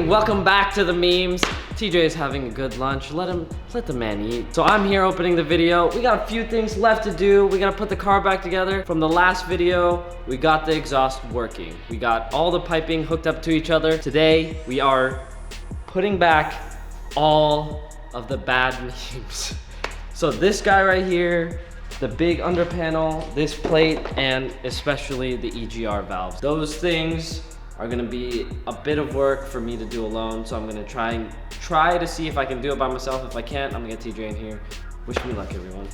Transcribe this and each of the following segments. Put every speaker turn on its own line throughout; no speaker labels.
welcome back to the memes. TJ is having a good lunch. Let the man eat. So I'm here opening the video. We got a few things left to do. We gotta put the car back together. From the last video, we got the exhaust working. We got all the piping hooked up to each other. Today, we are putting back all of the bad memes. So this guy right here, the big under panel, this plate, and especially the EGR valves. Those things are gonna be a bit of work for me to do alone, so I'm gonna try to see if I can do it by myself. If I can't, I'm gonna get TJ in here. Wish me luck, everyone.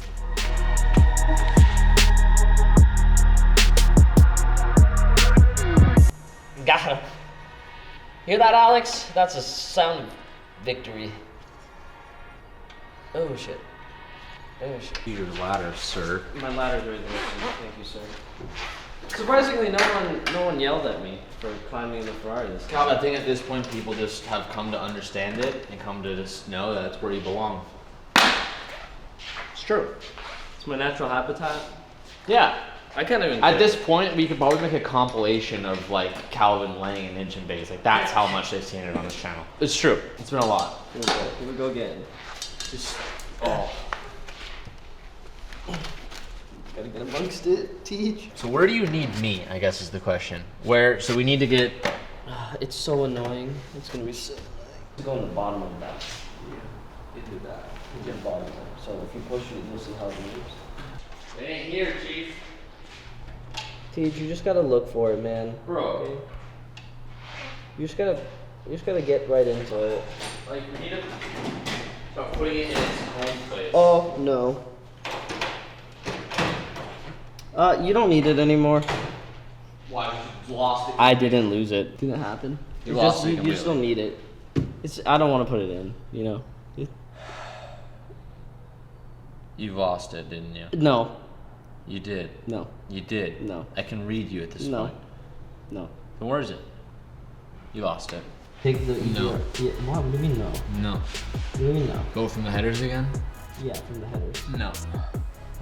Got him. Hear that, Alex? That's a sound of victory. Oh shit. Oh shit.
Your ladder, sir.
My ladder's right there. Thank you, sir. Surprisingly, no one yelled at me for climbing the Ferrari this time.
Cal, I think at this point people just have come to understand it and come to just know that that's where you belong.
It's true. It's my natural habitat. Yeah, I can't even.
At this point, we could probably make a compilation of like Calvin laying an inch and base. Like that's how much they've seen it on this channel. It's true. It's been a lot.
Here we go again. Just Gotta get amongst it, Teach.
So where do you need me, I guess is the question. So we need to get...
It's so annoying. It's gonna be so annoying. Go on the bottom of that. Yeah, you do that. You get bottom there. So if you push it, you'll see how it moves.
It ain't here, Chief.
Teach, you just gotta look for it, man.
Bro.
Okay? You just gotta get right into it.
Like, we need to start putting it in its home place.
Oh, no. You don't need it anymore.
Why? You lost it?
I didn't lose it. Didn't happen.
You lost it
You just don't need it. I don't want to put it in, you know?
You lost it, didn't you?
No.
You did.
No.
You did.
No.
I can read you at this
No.
point.
No.
Then where is it? You lost it.
Take the
No.
Yeah, what do you mean no?
No.
What do you mean no?
Go from the headers again?
Yeah, from the headers.
No.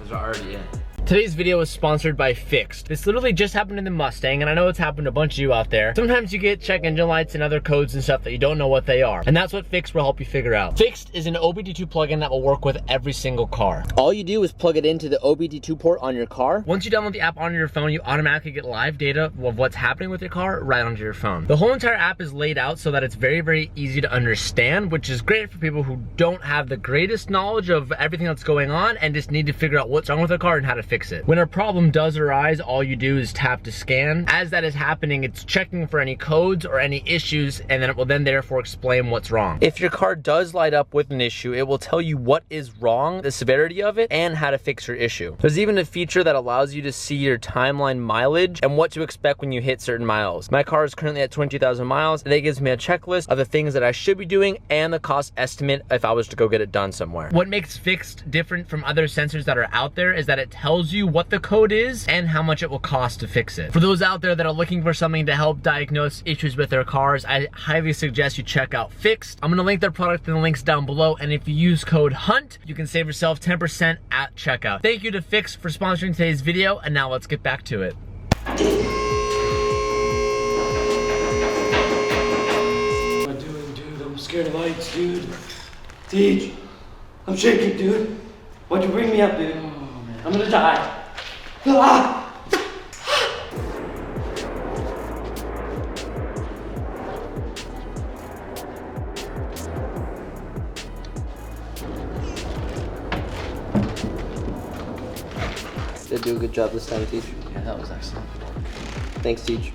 Those are already in.
Today's video is sponsored by Fixed. This literally just happened in the Mustang, and I know it's happened to a bunch of you out there. Sometimes you get check engine lights and other codes and stuff that you don't know what they are, and that's what Fixed will help you figure out. Fixed is an OBD2 plugin that will work with every single car. All you do is plug it into the OBD2 port on your car. Once you download the app onto your phone, you automatically get live data of what's happening with your car right onto your phone. The whole entire app is laid out so that it's very, very easy to understand, which is great for people who don't have the greatest knowledge of everything that's going on and just need to figure out what's wrong with their car and how to fix it. When a problem does arise, all you do is tap to scan. As that is happening, it's checking for any codes or any issues, and then it will then therefore explain what's wrong. If your car does light up with an issue, it will tell you what is wrong, the severity of it, and how to fix your issue. There's even a feature that allows you to see your timeline mileage and what to expect when you hit certain miles. My car is currently at 22,000 miles, and that gives me a checklist of the things that I should be doing and the cost estimate if I was to go get it done somewhere. What makes Fixed different from other sensors that are out there is that it tells you what the code is and how much it will cost to fix it. For those out there that are looking for something to help diagnose issues with their cars, I highly suggest you check out Fixed. I'm gonna link their product in the links down below, and if you use code HUNT, you can save yourself 10% at checkout. Thank you to Fixed for sponsoring today's video, and now let's get back to it.
What am I doing, dude? I'm scared of heights, dude. Teach, I'm shaking, dude. Why'd you bring me up, dude? Oh, man. I'm gonna die. Ah! Did do a good job this time, Teach.
Yeah, that was excellent.
Thanks, Teach.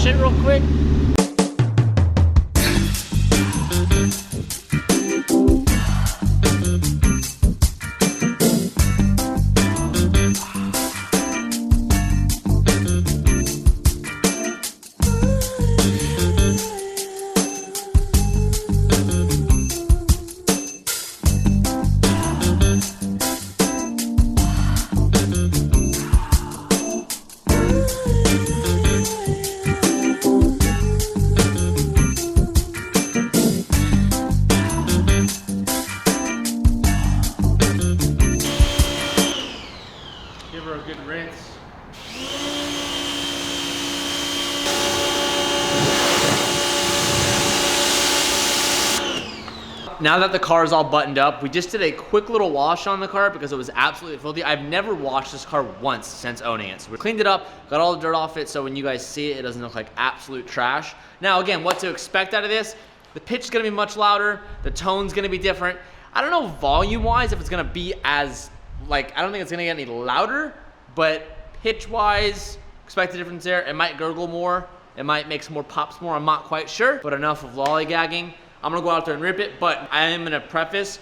it real quick? Give her a good rinse. Now that the car is all buttoned up, we just did a quick little wash on the car because it was absolutely filthy. I've never washed this car once since owning it. So we cleaned it up, got all the dirt off it, so when you guys see it, it doesn't look like absolute trash. Now again, what to expect out of this, the pitch is gonna be much louder, the tone's gonna be different. I don't know volume-wise if it's gonna be as, like, I don't think it's gonna get any louder, but pitch-wise, expect a difference there. It might gurgle more, it might make some more pops more, I'm not quite sure, but enough of lollygagging. I'm gonna go out there and rip it, but I am gonna preface,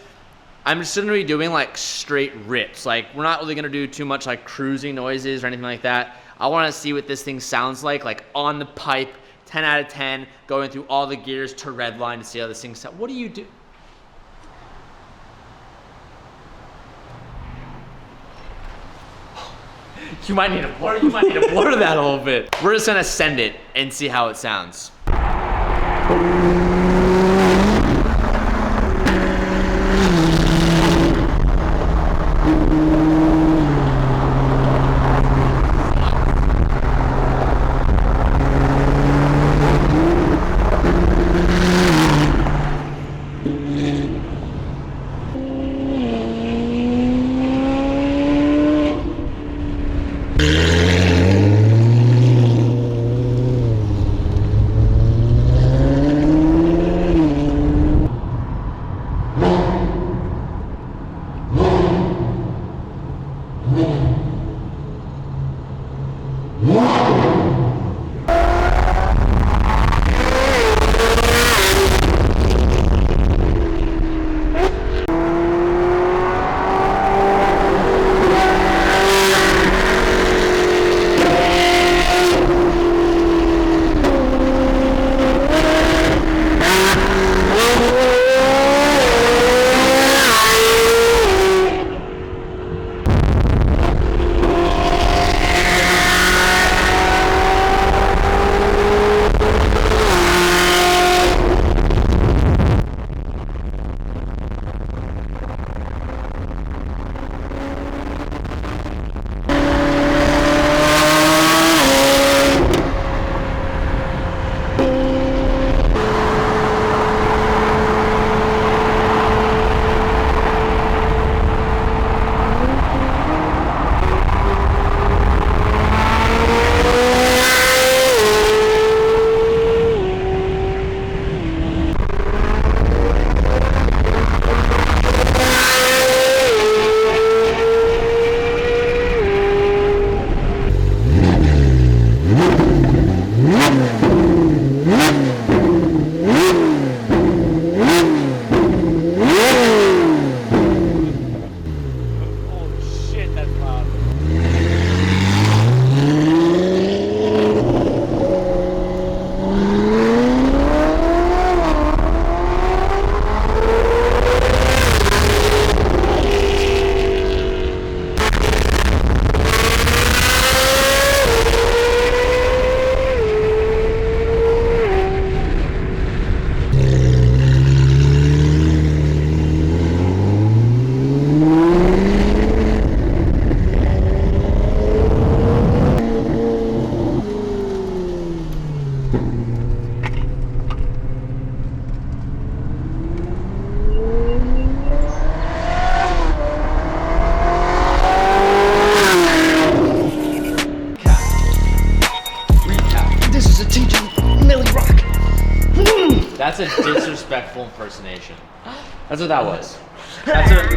I'm just gonna be doing like straight rips. Like, we're not really gonna do too much like cruising noises or anything like that. I wanna see what this thing sounds like on the pipe, 10 out of 10, going through all the gears to redline to see how this thing sounds. What do you do? You might need to blur that a little bit. We're just gonna send it and see how it sounds. That's a disrespectful impersonation. That's what that was. That's what...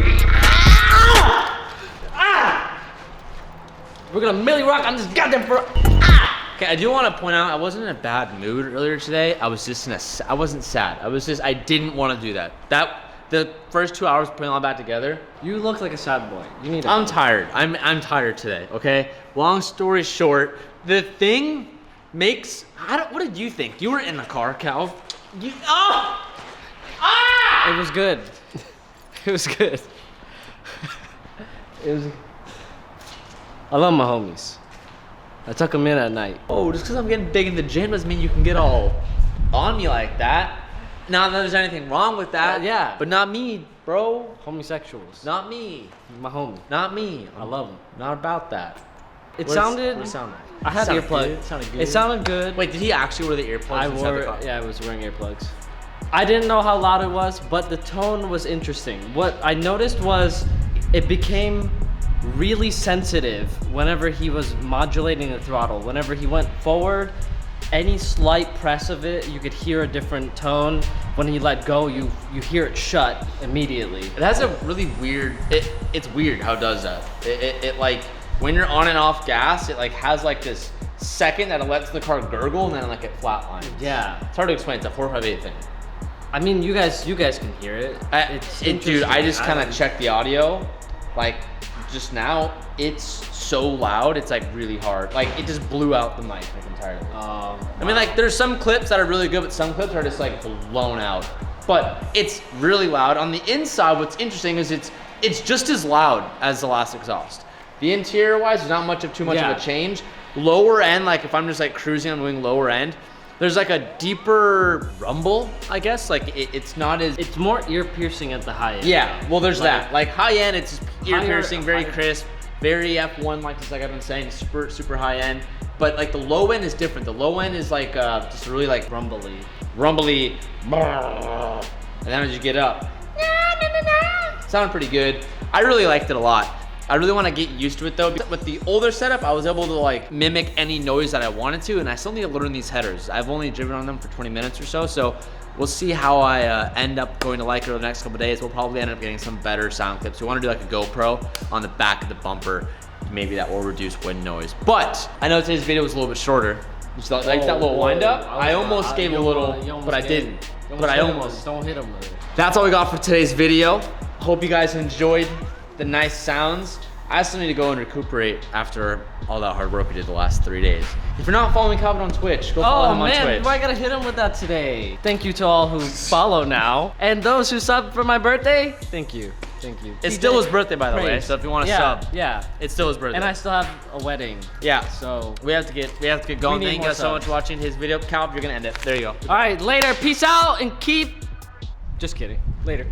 We're gonna Millie Rock on this goddamn
Okay, I do want to point out I wasn't in a bad mood earlier today. I was just I wasn't sad. I didn't want to do that. The first 2 hours putting all that together.
You look like a sad boy. You need.
I'm tired. I'm tired today. Okay. Long story short, the thing makes. What did you think? You were in the car, Cal. It
was good. It was good. It was. I love my homies. I took them in at night.
Oh, just because I'm getting big in the gym doesn't mean you can get all on me like that. Not that there's anything wrong with that.
Yeah.
But not me, bro.
Homosexuals.
Not me.
My homie.
Not me.
I love them.
Not about that.
It
What
sounded.
did it sound like?
I had
Sounded
earplugs.
good? It sounded good.
It sounded good.
Wait, did he actually wear the earplugs?
I
inside the
wore.
car?
Yeah, I was wearing earplugs. I didn't know how loud it was, but the tone was interesting. What I noticed was it became really sensitive whenever he was modulating the throttle. Whenever he went forward, any slight press of it, you could hear a different tone. When he let go, you hear it shut immediately.
It has a really weird. It's weird how it does that. It like when you're on and off gas, it like has like this second that it lets the car gurgle and then like it flatlines.
Yeah.
It's hard to explain. It's a 458 thing.
I mean, you guys can hear it.
Dude, I just kind of checked the audio, like just now. It's so loud. It's like really hard. Like it just blew out the mic like entirely. I mean, like there's some clips that are really good, but some clips are just like blown out. But it's really loud. On the inside, what's interesting is it's just as loud as the last exhaust. The interior wise, there's not too much of a change. Lower end, like if I'm just like cruising, I'm doing lower end. There's like a deeper rumble, I guess. Like it's not as.
It's more ear piercing at the high end.
Yeah, well, there's
Like,
that. Like high end, it's ear piercing, very
higher.
crisp, very F1, like just like I've been saying, super high end. But like the low end is different. The low end is like just really like
Rumbly.
and then as you get up, sounded pretty good. I really liked it a lot. I really want to get used to it though. With the older setup, I was able to like mimic any noise that I wanted to, and I still need to learn these headers. I've only driven on them for 20 minutes or so we'll see how I end up going to like it over the next couple of days. We'll probably end up getting some better sound clips. We want to do like a GoPro on the back of the bumper. Maybe that will reduce wind noise. But I know today's video was a little bit shorter. Just like that little wind up. I almost gave a little, but I didn't. But I almost.
Don't hit him with it.
That's all we got for today's video. Hope you guys enjoyed the nice sounds. I still need to go and recuperate after all that hard work we did the last 3 days. If you're not following Calvin on Twitch, go follow him on Twitch.
Why I gotta hit him with that today? Thank you to all who follow now. And those who subbed for my birthday, thank you.
It's still his birthday, by the way, so if you want to sub,
yeah.
it's still his birthday.
And I still have a wedding.
Yeah.
So
we have to get going.
need
Thank you
more
guys so much
subs.
for watching his video. Cal, you're gonna end it. There you go.
all right, later. Peace out and keep. Just kidding. Later.